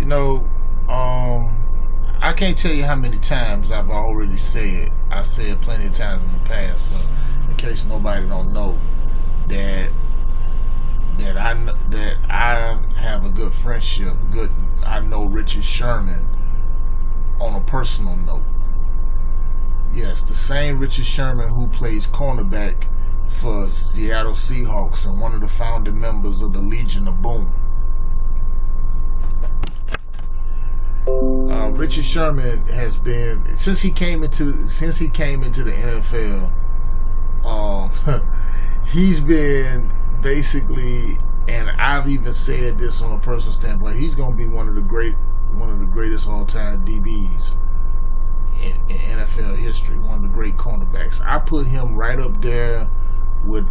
know, I can't tell you how many times I've already said. I said plenty of times in the past, so in case nobody don't know, that I have a good friendship. I know Richard Sherman on a personal note. Yes, the same Richard Sherman who plays cornerback for Seattle Seahawks and one of the founding members of the Legion of Boom. Richard Sherman has been, since he came into the NFL, he's been basically, and I've even said this on a personal standpoint, he's going to be one of the greatest all-time DBs in NFL history, one of the great cornerbacks. I put him right up there with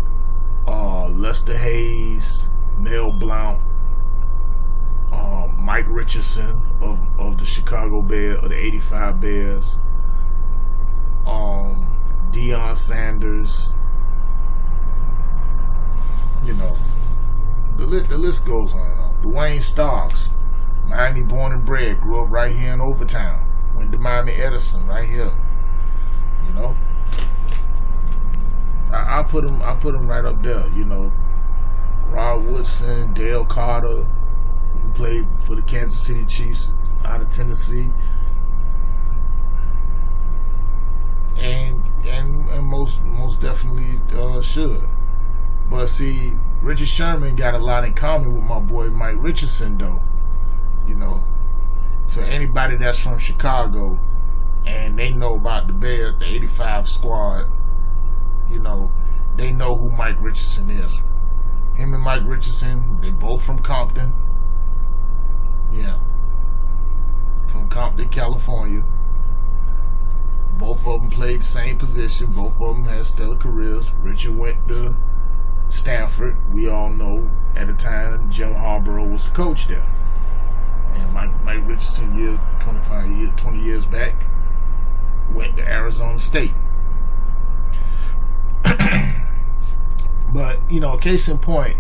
Lester Hayes, Mel Blount, Mike Richardson of the Chicago Bears, of the '85 Bears, Deion Sanders. You know, the list goes on and on. Dwayne Starks, Miami born and bred, grew up right here in Overtown. Went to Miami Edison, right here. You know, I put him right up there. You know, Rod Woodson, Dale Carter, who played for the Kansas City Chiefs out of Tennessee, and most definitely should. But see, Richard Sherman got a lot in common with my boy Mike Richardson, though. You know, for anybody that's from Chicago and they know about the Bears, the '85 squad, you know, they know who Mike Richardson is. Him and Mike Richardson, they both from Compton. Yeah. From Compton, California. Both of them played the same position. Both of them had stellar careers. Richard went to Stanford. We all know at the time Jim Harbaugh was the coach there. And Mike Richardson, 20 years back, went to Arizona State. But, you know, case in point,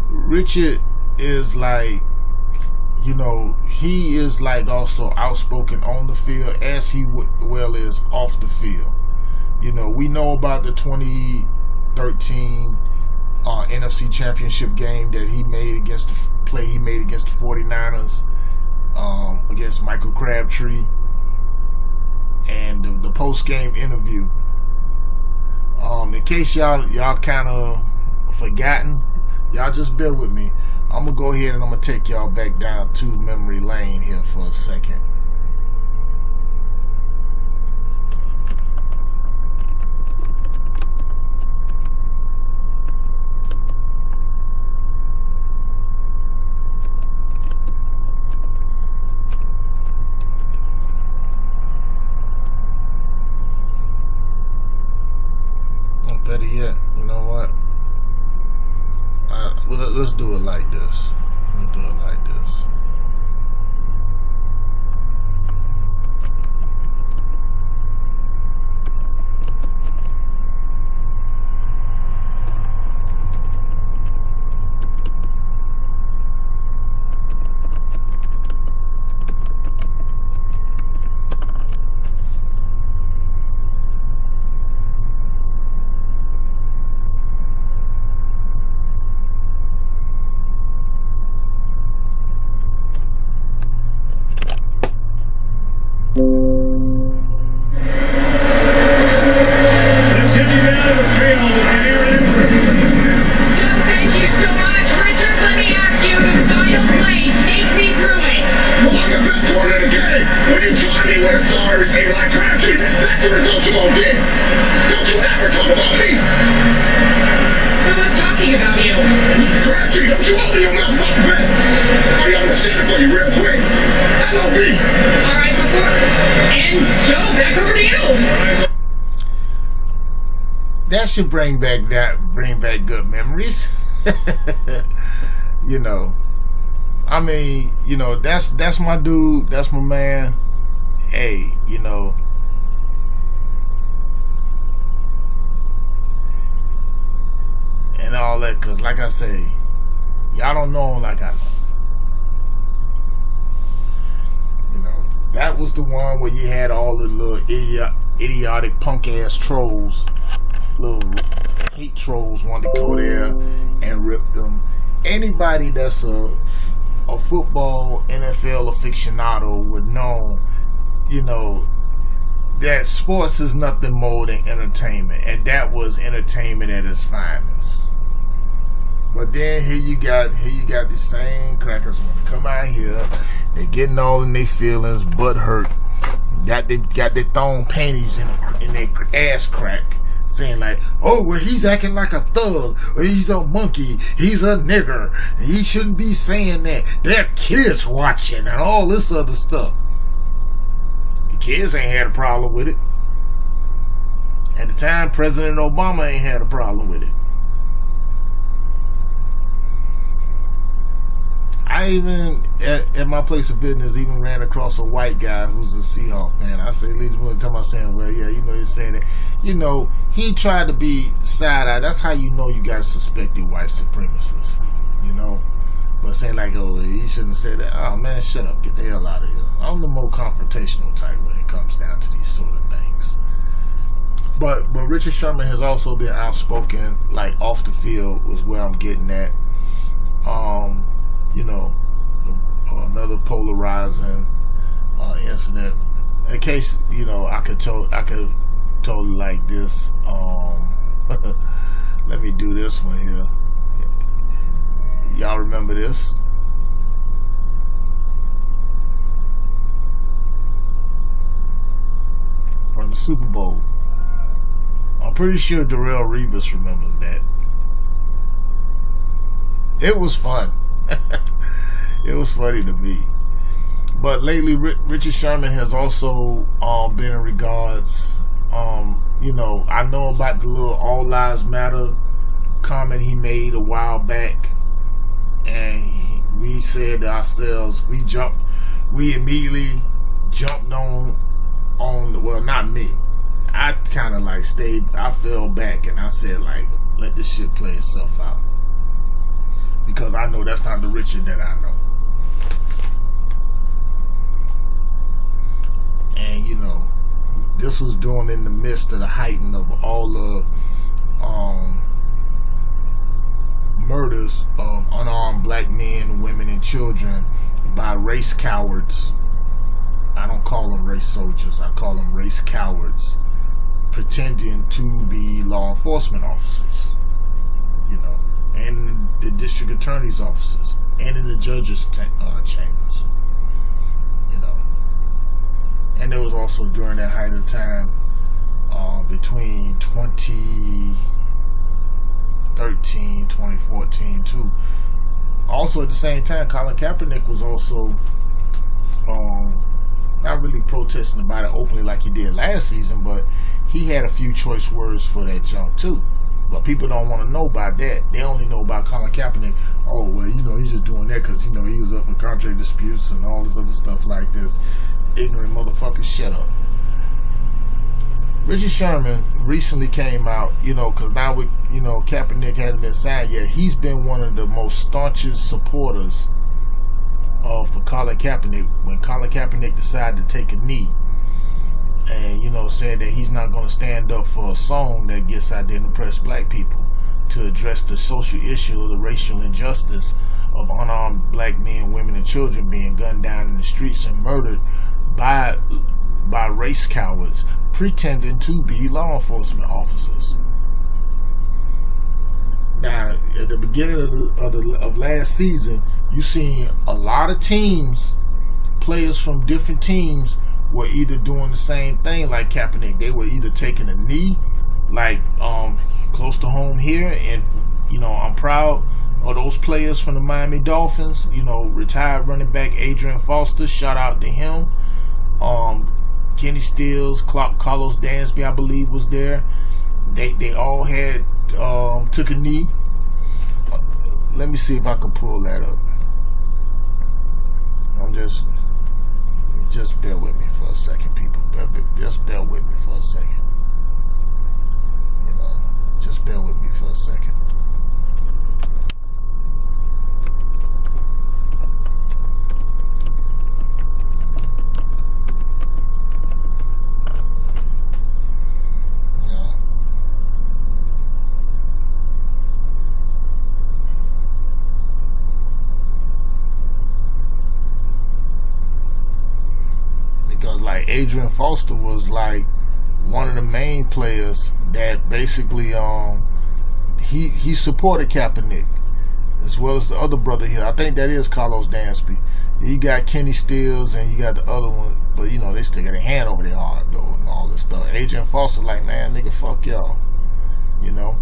Richard is like, you know, he is like also outspoken on the field as he well is off the field. You know, we know about the 2013 NFC Championship game that he made against the 49ers against Michael Crabtree, and the post-game interview. In case y'all kind of forgotten, y'all just bear with me. I'm gonna go ahead and I'm gonna take y'all back down to memory lane here for a second. Better yet, you know what? Well, let's do it like this. Let's do it like this. That should bring back good memories. You know, I mean, you know, that's my dude, that's my man. Hey, you know, and all that, cause like I say, y'all don't know him like I know. was the one where you had all the little idiotic punk ass trolls, little hate trolls wanted to go there and rip them. Anybody that's a football NFL aficionado would know, that sports is nothing more than entertainment, and that was entertainment at its finest. But then here you got the same crackers when they come out here, they getting all in their feelings, butt hurt, got their thong panties in their ass crack, saying like, oh well, he's acting like a thug, or he's a monkey, he's a nigger, he shouldn't be saying that. There are kids watching and all this other stuff. The kids ain't had a problem with it. At the time, President Obama ain't had a problem with it. I even, at my place of business, even ran across a white guy who's a Seahawks fan. I say, at least one time I was saying, well, yeah, you're saying that. He tried to be side-eye. That's how you know you got a suspected white supremacist, But saying like, oh, he shouldn't have said that. Oh, man, shut up. Get the hell out of here. I'm the more confrontational type when it comes down to these sort of things. But Richard Sherman has also been outspoken, like off the field was where I'm getting at. Another polarizing incident. In case I could totally like this. Let me do this one here. Y'all remember this? From the Super Bowl. I'm pretty sure Darrelle Revis remembers that. It was fun. It was funny to me. But lately, Richard Sherman has also been in regards, I know about the little All Lives Matter comment he made a while back. And we said to ourselves, we immediately jumped on well, not me. I kind of like I fell back and I said like, let this shit play itself out. Because I know that's not the Richard that I know. And this was doing in the midst of the heighten of all the murders of unarmed black men, women, and children by race cowards. I don't call them race soldiers, I call them race cowards, pretending to be law enforcement officers, and the district attorney's offices, and in the judges' chambers, And it was also during that height of time, between 2013, 2014 too. Also at the same time, Colin Kaepernick was also not really protesting about it openly like he did last season, but he had a few choice words for that junk too. But people don't want to know about that. They only know about Colin Kaepernick. Oh, well, he's just doing that because, he was up in contract disputes and all this other stuff like this. Ignorant motherfuckers, shut up. Richard Sherman recently came out, because now with, Kaepernick hasn't been signed yet. He's been one of the most staunchest supporters for Colin Kaepernick when Colin Kaepernick decided to take a knee. And, said that he's not going to stand up for a song that gets out there and oppress black people to address the social issue of the racial injustice of unarmed black men, women, and children being gunned down in the streets and murdered by race cowards pretending to be law enforcement officers. Now, at the beginning of last season, you seen a lot of teams, players from different teams, were either doing the same thing like Kaepernick. They were either taking a knee, like close to home here, and I'm proud of those players from the Miami Dolphins. Retired running back Adrian Foster, shout out to him. Kenny Stills, Carlos Dansby, I believe, was there. They all had took a knee. Let me see if I can pull that up. Just bear with me for a second, people. Just bear with me for a second. Just bear with me for a second. like Adrian Foster was like one of the main players that basically he supported Kaepernick, as well as the other brother here. I think that is Carlos Dansby. You got Kenny Stills and you got the other one, but you know, they still got their hand over their heart though and all this stuff. Adrian Foster like, man, nigga, fuck y'all. You know?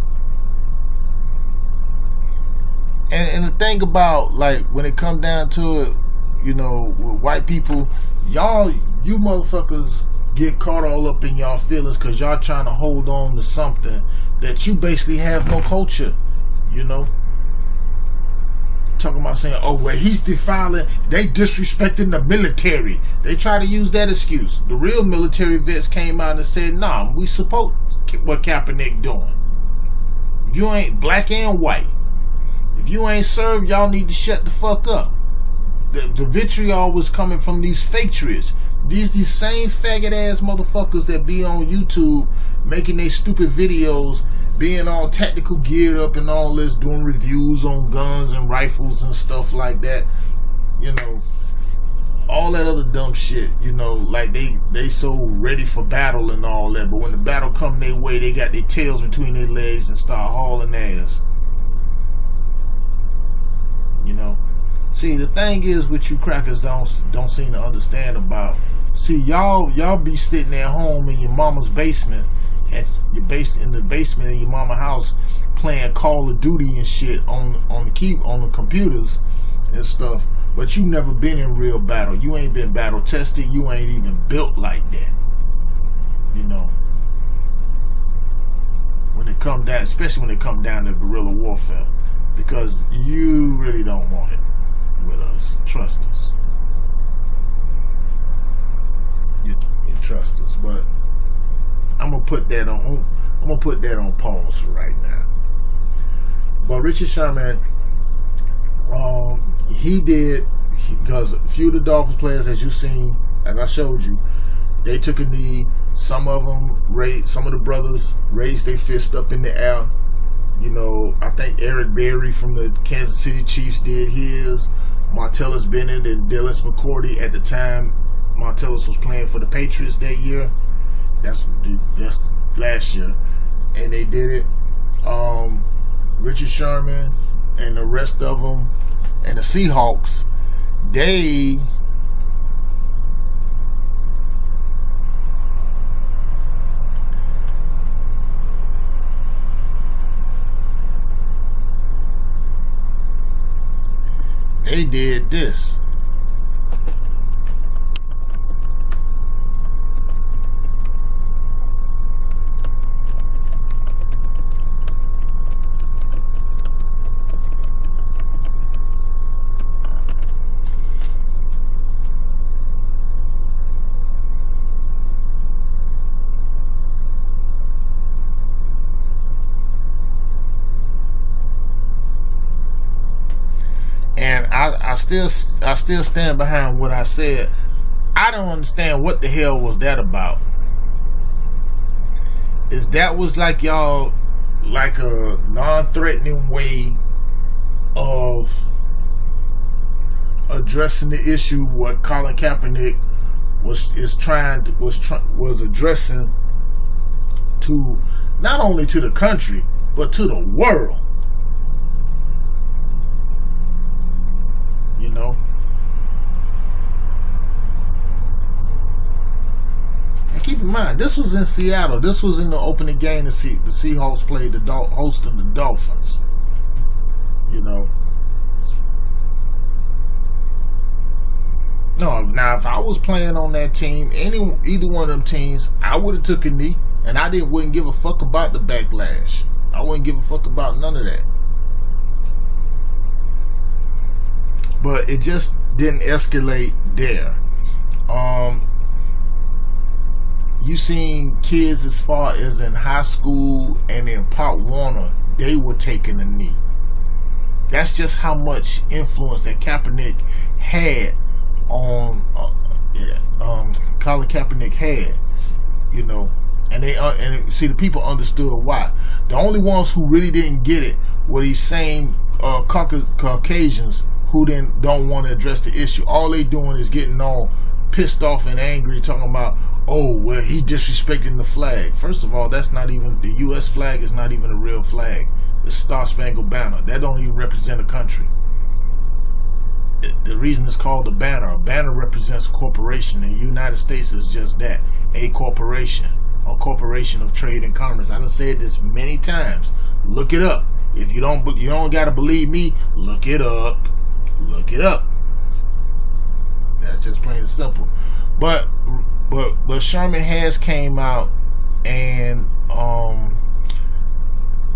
And the thing about, like, when it come down to it, you know, with white people, you motherfuckers get caught all up in y'all feelings because y'all trying to hold on to something that you basically have no culture, you know? Talking about saying, oh, well, he's defiling, they disrespecting the military. They try to use that excuse. The real military vets came out and said, nah, we support what Kaepernick doing. You ain't black and white. If you ain't served, y'all need to shut the fuck up. The vitriol was coming from these patriots. These same faggot ass motherfuckers that be on YouTube making their stupid videos, being all tactical geared up and all this, doing reviews on guns and rifles and stuff like that. You know, all that other dumb shit. You know, like they so ready for battle and all that, but when the battle come their way, they got their tails between their legs and start hauling ass. You know, see, the thing is with you crackers don't seem to understand about. See, y'all be sitting at home in your mama's basement, in the basement of your mama's house, playing Call of Duty and shit on the computers and stuff. But you never been in real battle. You ain't been battle tested. You ain't even built like that. You know, when it come down, especially when it come down to guerrilla warfare. Because you really don't want it with us. Trust us. You trust us, but I'm gonna put that on pause right now. But Richard Sherman, because a few of the Dolphins players, as you seen, and I showed you, they took a knee. Some of the brothers raised their fist up in the air. You know, I think Eric Berry from the Kansas City Chiefs did his. Martellus Bennett and Dallas McCourty at the time. Martellus was playing for the Patriots that year. That's last year, and they did it. Richard Sherman and the rest of them, and the Seahawks, they did this. And I still stand behind what I said. I don't understand what the hell was that about. Is that was like y'all, like a non-threatening way of addressing the issue what Colin Kaepernick was addressing to not only to the country but to the world. You know, and keep in mind, this was in Seattle. This was in the opening game. The Seahawks played the host of the Dolphins. You know, no. Now, if I was playing on that team, either one of them teams, I would have took a knee, and I wouldn't give a fuck about the backlash. I wouldn't give a fuck about none of that. But it just didn't escalate there. You seen kids as far as in high school and in Pop Warner, they were taking a knee. That's just how much influence that Kaepernick had on Colin Kaepernick had, you know. And see, the people understood why. The only ones who really didn't get it were these same Caucasians who then don't want to address the issue. All they doing is getting on pissed off and angry, talking about, oh, well, he disrespecting the flag. First of all, that's not even, the U.S. flag is not even a real flag. It's Star Spangled Banner. That don't even represent a country. The reason it's called a banner represents a corporation, and the United States is just that, a corporation of trade and commerce. I done said this many times. Look it up. If you don't gotta believe me, look it up. Look it up. That's just plain and simple. But Sherman has came out and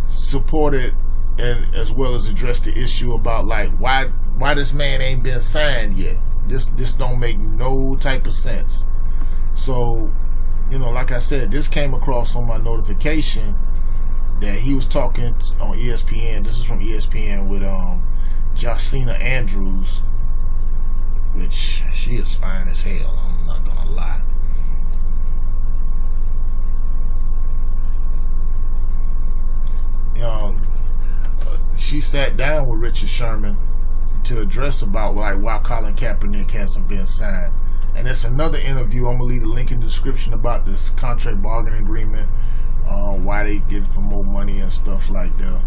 supported and as well as addressed the issue about like why this man ain't been signed yet. This don't make no type of sense. So, you know, like I said, this came across on my notification that he was talking on ESPN. This is from ESPN with Josina Andrews, which she is fine as hell. I'm not gonna lie. She sat down with Richard Sherman to address about like why Colin Kaepernick hasn't been signed. And it's another interview. I'm gonna leave a link in the description about this contract bargaining agreement, why they get it for more money and stuff like that,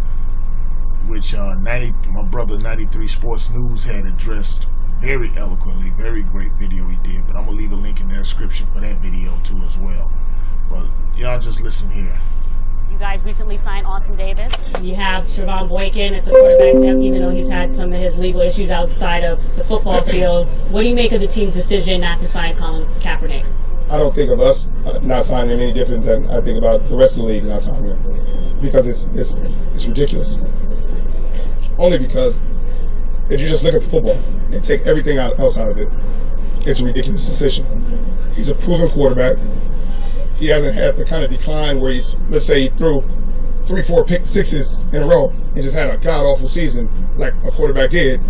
which my brother 93 Sports News had addressed very eloquently. Very great video he did, but I'm gonna leave a link in the description for that video too as well. But y'all just listen here. You guys recently signed Austin Davis. You have Trevon Boykin at the quarterback depth, even though he's had some of his legal issues outside of the football field. What do you make of the team's decision not to sign Colin Kaepernick? I don't think of us not signing him any different than I think about the rest of the league not signing him, because it's ridiculous. Only because if you just look at the football and take everything else out of it, it's a ridiculous decision. He's a proven quarterback. He hasn't had the kind of decline where he's, let's say, he threw 3-4 pick sixes in a row and just had a god-awful season like a quarterback did.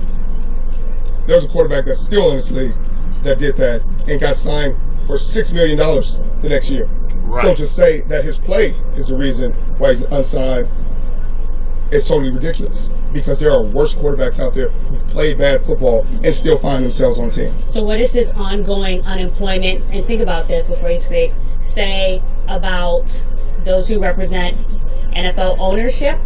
There's a quarterback that's still in this league that did that and got signed for $6 million the next year. Right. So to say that his play is the reason why he's unsigned is totally ridiculous, because there are worse quarterbacks out there who played bad football and still find themselves on team. So what is this ongoing unemployment, and think about this before you speak, say about those who represent NFL ownership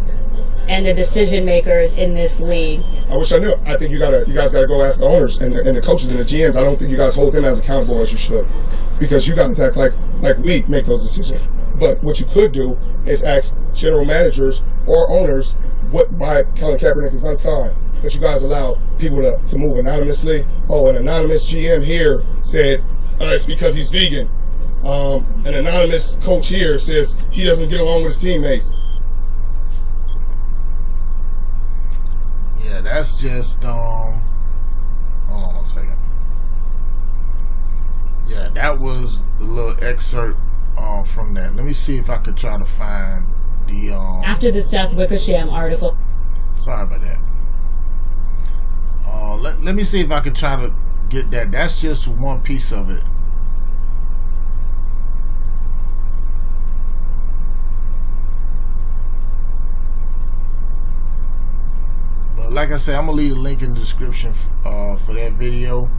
and the decision makers in this league? I wish I knew. I think you guys gotta go ask the owners and the coaches and the GMs. I don't think you guys hold them as accountable as you should, because you guys act like we make those decisions. But what you could do is ask general managers or owners why Colin Kaepernick is unsigned. But you guys allow people to move anonymously. Oh, an anonymous GM here said it's because he's vegan. An anonymous coach here says he doesn't get along with his teammates. Yeah, that's just hold on one second. Yeah, that was a little excerpt from that. Let me see if I could try to find the after the Seth Wickersham article. Sorry about that. Let me see if I could try to get that. That's just one piece of it. But like I said, I'm gonna leave a link in the description for that video.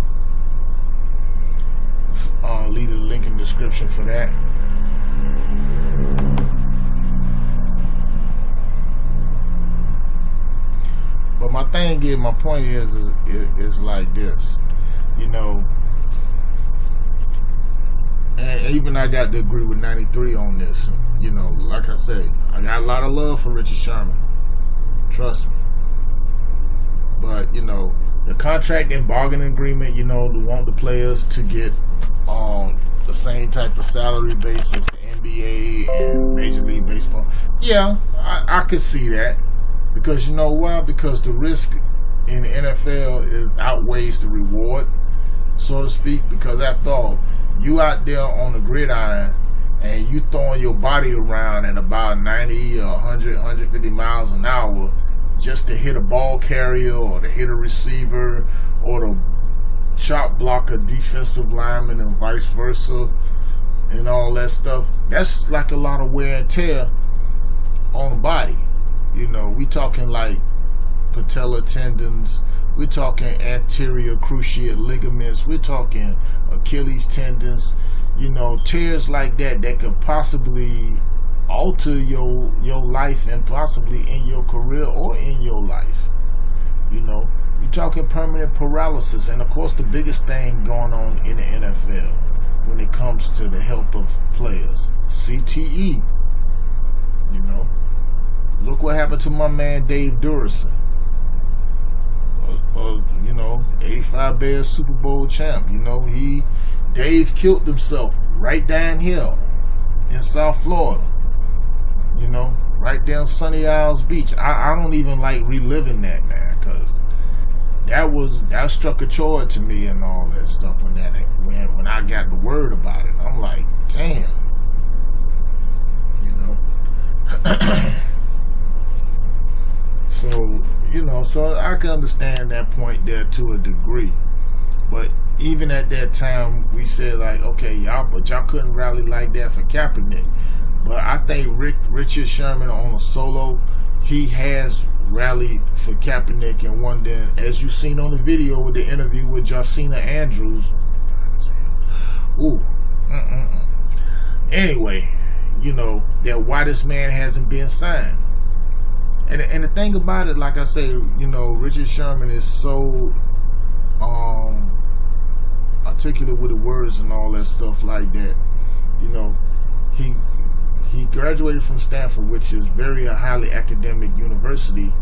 Leave a link in the description for that. But my thing is, my point is like this, you know, and even I got to agree with 93 on this. You know, like I say, I got a lot of love for Richard Sherman. Trust me. But, you know, the contract and bargaining agreement, you know, to want the players to get the same type of salary base as the NBA and Major League Baseball. Yeah, I could see that. Because you know why? Because the risk in the NFL outweighs the reward, so to speak. Because after all, you out there on the gridiron and you throwing your body around at about 90 or 100, 150 miles an hour just to hit a ball carrier or to hit a receiver or to chop block a defensive lineman and vice versa and all that stuff. That's like a lot of wear and tear on the body. You know, we talking like patella tendons, We're talking anterior cruciate ligaments. We're talking Achilles tendons. You know, tears like that could possibly alter your life and possibly in your career or in your life. You know, you're talking permanent paralysis. And of course, the biggest thing going on in the NFL when it comes to the health of players, CTE. You know, look what happened to my man Dave Durison. You know, 85 Bears Super Bowl champ. You know, Dave killed himself right down here in South Florida. You know, right down Sunny Isles Beach. I don't even like reliving that, man, because that struck a chord to me and all that stuff when I got the word about it. I'm like, damn. You know. So, you know, so I can understand that point there to a degree. But even at that time, we said, like, okay, y'all couldn't rally like that for Kaepernick. But I think Richard Sherman on a solo, he has rallied for Kaepernick and won them, as you seen on the video with the interview with Josina Andrews. Anyway, you know, that whitest man hasn't been signed. And the thing about it, like I say, you know, Richard Sherman is so articulate with the words and all that stuff like that. You know, he graduated from Stanford, which is very a highly academic university,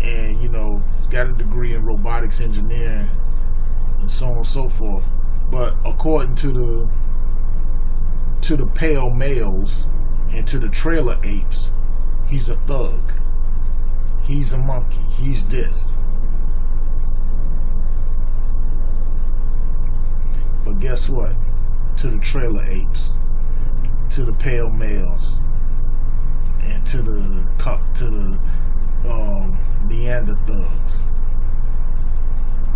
and you know, he's got a degree in robotics engineering and so on and so forth. But according to the pale males and to the trailer apes, he's a thug. He's a monkey. He's this. But guess what? To the trailer apes, to the pale males, and to the Neanderthals,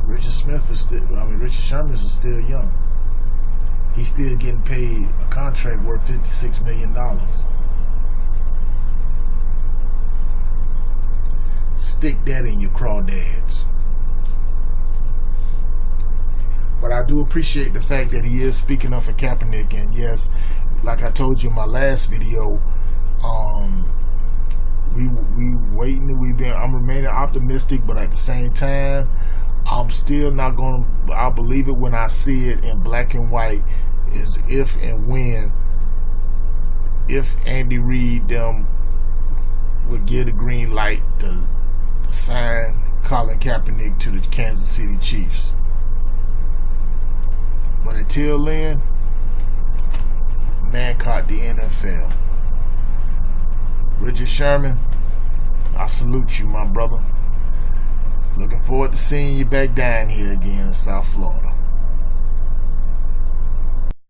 Richard Sherman is still young. He's still getting paid a contract worth $56 million. Stick that in your crawdads. But I do appreciate the fact that he is speaking up for Kaepernick. And yes, like I told you in my last video, we waiting. I'm remaining optimistic, but at the same time, I'm still not gonna. I'll believe it when I see it in black and white. Is if and when, if Andy Reid them would get a green light to sign Colin Kaepernick to the Kansas City Chiefs. But until then, man caught the NFL. Richard Sherman, I salute you, my brother. Looking forward to seeing you back down here again in South Florida.